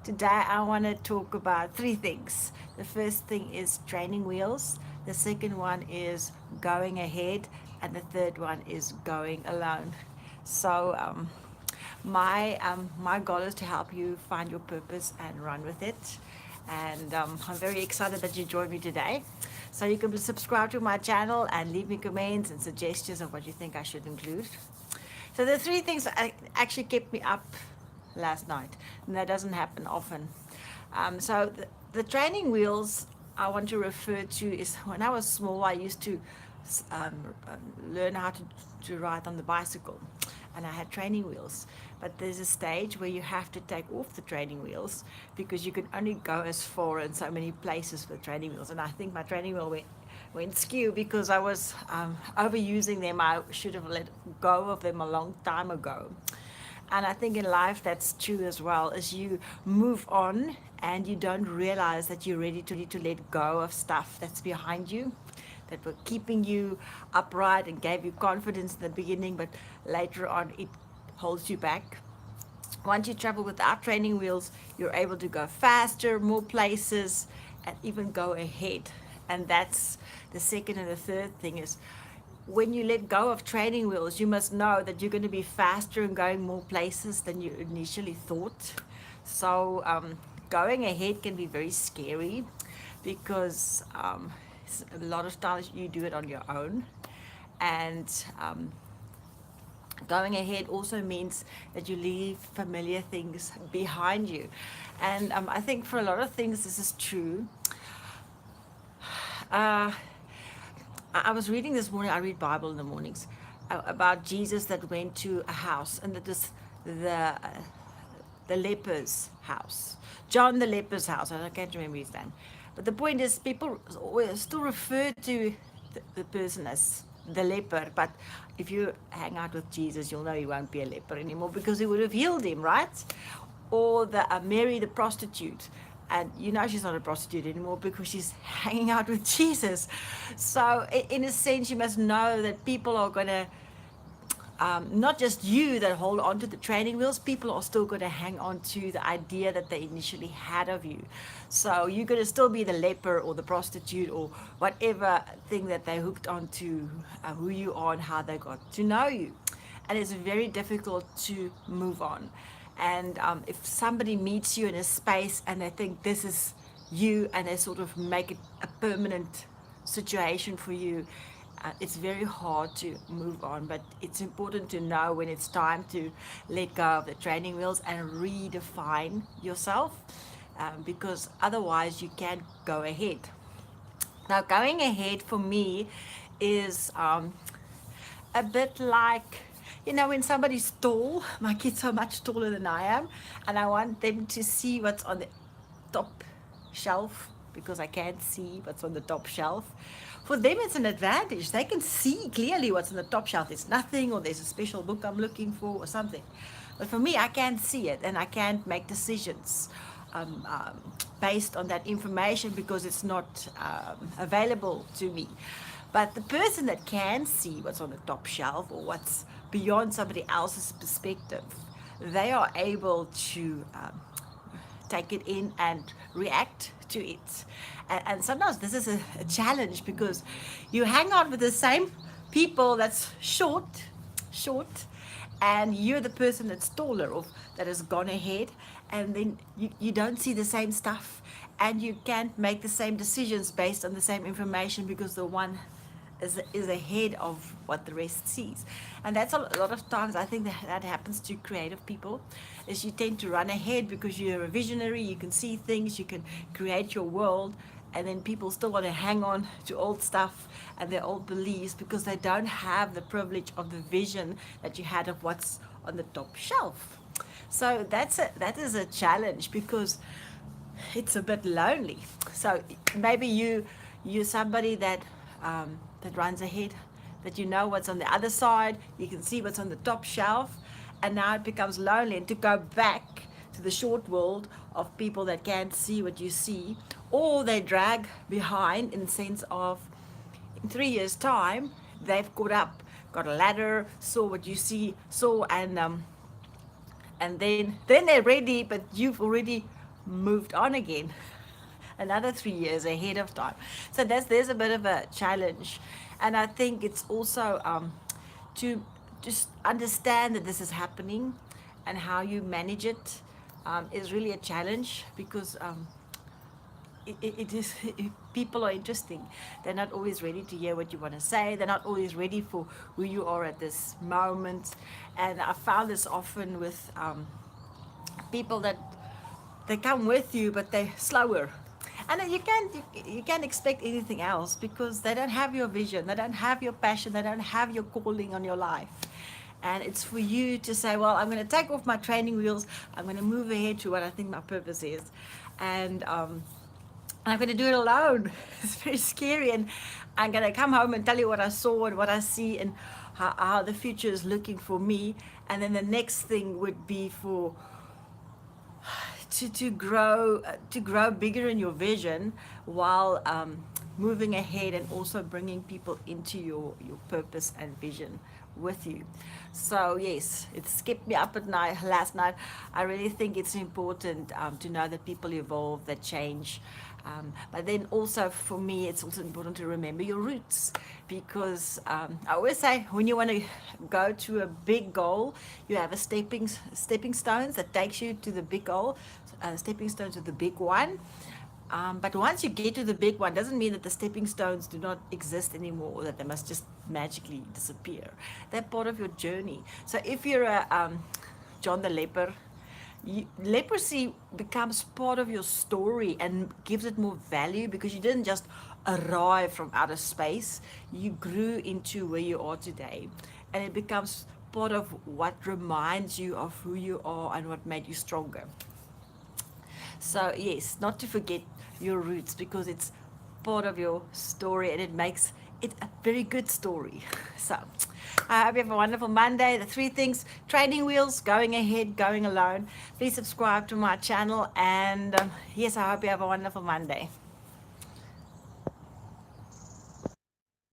Today I want to talk about three things. The first thing is training wheels, the second one is going ahead, and the third one is going alone. So, my goal is to help you find your purpose and run with it. And I'm very excited that you joined me today. So you can subscribe to my channel and leave me comments and suggestions of what you think I should include. So the three things that actually kept me up last night, and that doesn't happen often. So the training wheels I want to refer to is when I was small, I used to learn how to ride on the bicycle, and I had training wheels. But there's a stage where you have to take off the training wheels because you can only go as far in so many places with training wheels. And I think my training wheel went skew because I was overusing them. I should have let go of them a long time ago. And I think in life that's true as well, as you move on and you don't realize that you're ready to let go of stuff that's behind you, that were keeping you upright and gave you confidence in the beginning, but later on it holds you back. Once you travel without training wheels, you're able to go faster, more places, and even go ahead. And that's the second and the third thing is when you let go of training wheels, you must know that you're going to be faster and going more places than you initially thought. So going ahead can be very scary because a lot of times you do it on your own. And going ahead also means that you leave familiar things behind you. And I think for a lot of things this is true. Uh, I was reading this morning, I read Bible in the mornings, about Jesus that went to a house, and that is the the leper's house. John the leper's house. I can't remember his name. But the point is, people still refer to the person as the leper. But if you hang out with Jesus, you'll know he won't be a leper anymore because he would have healed him, right? Or the Mary the prostitute. And you know she's not a prostitute anymore because she's hanging out with Jesus. So in a sense, you must know that people are going to not just you that hold on to the training wheels, people are still going to hang on to the idea that they initially had of you. So you're going to still be the leper or the prostitute or whatever thing that they hooked onto who you are and how they got to know you. And it's very difficult to move on. And if somebody meets you in a space and they think this is you and they sort of make it a permanent situation for you, it's very hard to move on. But it's important to know when it's time to let go of the training wheels and redefine yourself, because otherwise you can't go ahead. Now, going ahead for me is a bit like, you know, when somebody's tall, my kids are much taller than I am, and I want them to see what's on the top shelf because I can't see what's on the top shelf. For them, it's an advantage. They can see clearly what's on the top shelf. There's nothing, or there's a special book I'm looking for, or something. But for me, I can't see it, and I can't make decisions based on that information because it's not available to me. But the person that can see what's on the top shelf or what's beyond somebody else's perspective, they are able to take it in and react to it. And sometimes this is a challenge because you hang out with the same people that's short, and you're the person that's taller or that has gone ahead, and then you don't see the same stuff and you can't make the same decisions based on the same information because the one is ahead of what the rest sees. And that's a lot of times I think that happens to creative people, is you tend to run ahead because you're a visionary, you can see things, you can create your world, and then people still want to hang on to old stuff and their old beliefs because they don't have the privilege of the vision that you had of what's on the top shelf. So that is a challenge because it's a bit lonely. So maybe you're somebody that that runs ahead, that you know what's on the other side, you can see what's on the top shelf, and now it becomes lonely. And to go back to the short world of people that can't see what you see, or they drag behind in the sense of in 3 years' time they've caught up, got a ladder, saw what you saw, and then they're ready, but you've already moved on again another 3 years ahead of time. So there's a bit of a challenge, and I think it's also to just understand that this is happening, and how you manage it is really a challenge, because it is people are interesting. They're not always ready to hear what you want to say. They're not always ready for who you are at this moment. And I found this often with people that they come with you, but they're slower. And you can't expect anything else, because they don't have your vision, they don't have your passion, they don't have your calling on your life. And it's for you to say, well, I'm going to take off my training wheels, I'm going to move ahead to what I think my purpose is. And I'm going to do it alone. It's very scary. And I'm going to come home and tell you what I saw and what I see, and how the future is looking for me. And then the next thing would be for to grow bigger in your vision, while moving ahead, and also bringing people into your purpose and vision with you. So yes, it's kept me up at night last night. I really think it's important to know that people evolve, that change. But then also for me, it's also important to remember your roots, because I always say, when you want to go to a big goal, you have a stepping stones that takes you to the big goal, stepping stones to the big one. But once you get to the big one, doesn't mean that the stepping stones do not exist anymore, or that they must just magically disappear. They're part of your journey. So if you're a John the leper, leprosy becomes part of your story and gives it more value, because you didn't just arrive from outer space, you grew into where you are today, and it becomes part of what reminds you of who you are and what made you stronger. So yes, not to forget your roots, because it's part of your story, and it makes it a very good story. So I hope you have a wonderful Monday. The 3 things: training wheels, going ahead, going alone. Please subscribe to my channel, and yes, I hope you have a wonderful Monday.